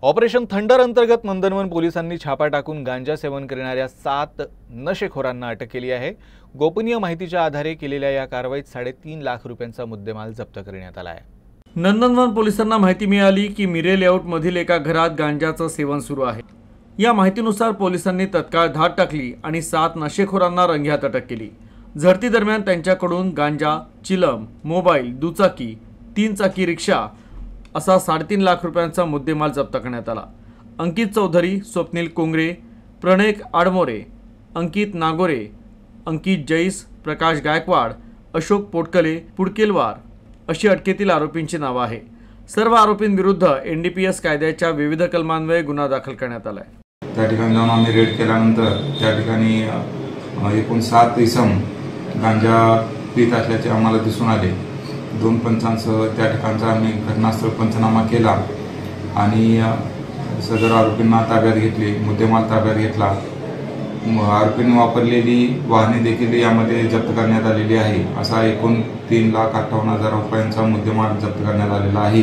Operation thunder अंतर्गत नंदनवन पोलिसांनी छापा टाकून गांजा सेवन करणाऱ्या 7 नशेखोरांना अटक केली आहे। गोपनीय माहितीच्या आधारे केलेल्या या कारवाईत 3.5 लाख रुपयांचा मुद्देमाल जप्त करण्यात आला आहे। नंदनवन पोलिसांना माहिती मिळाली की मिरे लेआउट मधील एका घरात गांजाचं सेवन सुरू आहे। या माहितीनुसार पोलिसांनी तत्काळ धाड टाकली आणि 7 नशेखोरांना रंगेहात अटक केली। झडती दरम्यान त्यांच्याकडून गांजा, चिलम, मोबाईल, दुचाकी, 3 चाकी रिक्षा असा 3.5 लाख रुपयांचा मुद्देमाल जप्त करण्यात आला। अंकित चौधरी, स्वप्नील कोंगरे, प्रणय आडमोरे, अंकित नागोरे, अंकित जैस, प्रकाश गायकवाड, अशोक पोटकले, पुडकेलवार अशी अटकेतील आरोपींची नावे आहे। सर्व आरोपींविरुद्ध एनडीपीएस कायद्याच्या विविध कलमान्वये गुन्हा दाखल करण्यात आला आहे। त्या ठिकाणी जाऊन आम्ही रेड केल्यानंतर त्या ठिकाणी एकूण 7 इसम गांजा पीत असल्याचे आम्हाला दिसून आले। 2 पंचांसह त्या ठिकाणचा आम्ही घटनास्थळ पंचनामा केला आणि सदर आरोपींना ताब्यात घेतले, मुद्देमाल ताब्यात घेतला। आरोपींनी वापरलेली वाहने देखील यामध्ये जप्त करण्यात आलेली आहे। असा एकूण 3,58,000 रुपयांचा मुद्देमाल जप्त करण्यात आलेला आहे।